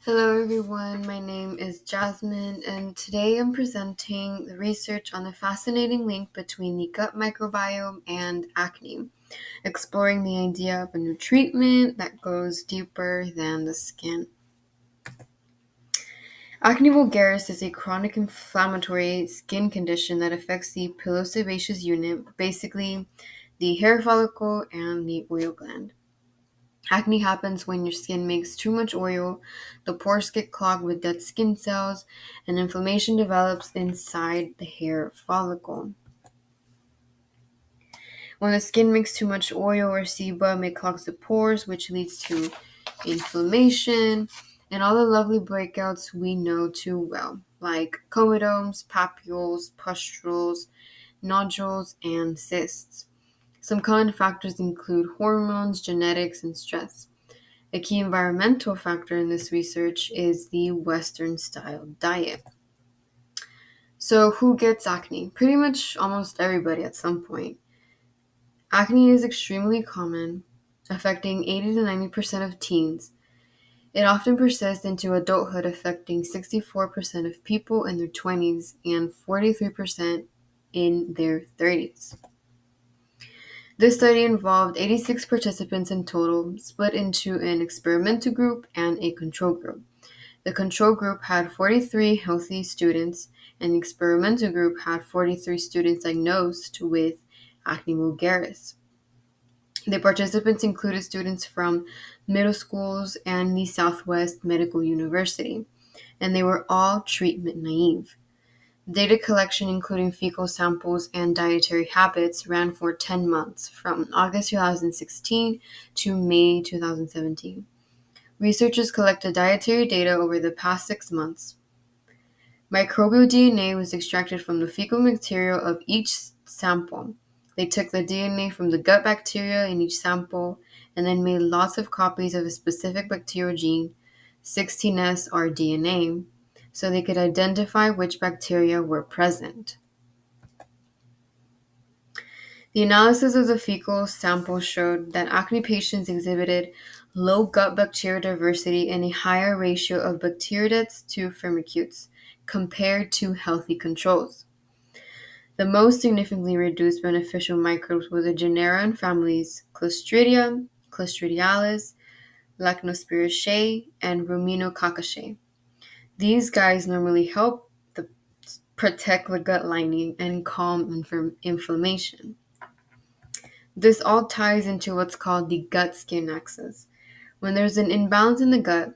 Hello everyone, my name is Jasmine, and today I'm presenting the research on the fascinating link between the gut microbiome and acne, exploring the idea of a new treatment that goes deeper than the skin. Acne vulgaris is a chronic inflammatory skin condition that affects the pilosebaceous unit, basically the hair follicle and the oil gland. Acne happens when your skin makes too much oil, the pores get clogged with dead skin cells, and inflammation develops inside the hair follicle. When the skin makes too much oil or sebum, it clogs the pores, which leads to inflammation and all the lovely breakouts we know too well, like comedones, papules, pustules, nodules, and cysts. Some common factors include hormones, genetics, and stress. A key environmental factor in this research is the Western style diet. So, who gets acne? Pretty much almost everybody at some point. Acne is extremely common, affecting 80 to 90% of teens. It often persists into adulthood, affecting 64% of people in their 20s and 43% in their 30s. This study involved 86 participants in total, split into an experimental group and a control group. The control group had 43 healthy students, and the experimental group had 43 students diagnosed with acne vulgaris. The participants included students from middle schools and the Southwest Medical University, and they were all treatment naive. Data collection, including fecal samples and dietary habits, ran for 10 months, from August 2016 to May 2017. Researchers collected dietary data over the past 6 months. Microbial DNA was extracted from the fecal material of each sample. They took the DNA from the gut bacteria in each sample and then made lots of copies of a specific bacterial gene, 16S rDNA, so they could identify which bacteria were present. The analysis of the fecal sample showed that acne patients exhibited low gut bacterial diversity and a higher ratio of bacteroidetes to firmicutes compared to healthy controls. The most significantly reduced beneficial microbes were the genera and families Clostridium, Clostridialis, Lachnospiraceae, and Ruminococcaceae. These guys normally help protect the gut lining and calm inflammation. This all ties into what's called the gut-skin axis. When there's an imbalance in the gut,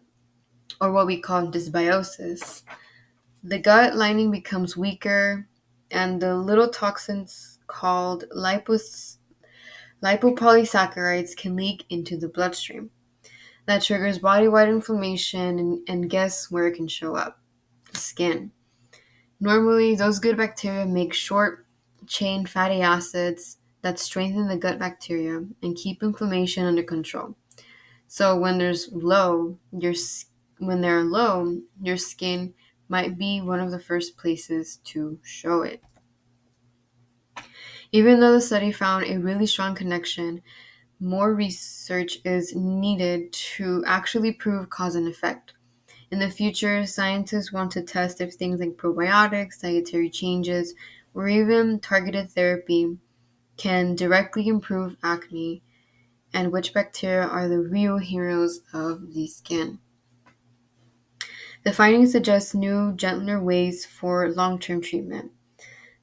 or what we call dysbiosis, the gut lining becomes weaker, and the little toxins called lipopolysaccharides can leak into the bloodstream. That triggers body-wide inflammation, and guess where it can show up? The skin. Normally, those good bacteria make short-chain fatty acids that strengthen the gut bacteria and keep inflammation under control. So when they're low, your skin might be one of the first places to show it. Even though the study found a really strong connection, more research is needed to actually prove cause and effect. In the future, scientists want to test if things like probiotics, dietary changes, or even targeted therapy can directly improve acne and which bacteria are the real heroes of the skin. The findings suggest new, gentler ways for long-term treatment.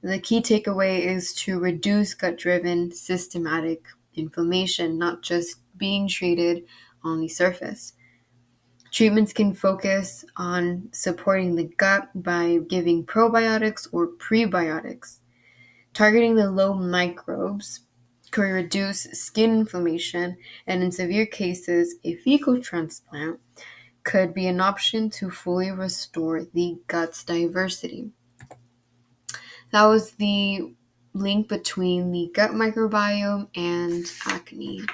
The key takeaway is to reduce gut-driven, systematic inflammation, not just being treated on the surface. Treatments can focus on supporting the gut by giving probiotics or prebiotics. Targeting the low microbes could reduce skin inflammation, and in severe cases, a fecal transplant could be an option to fully restore the gut's diversity. That was the link between the gut microbiome and acne.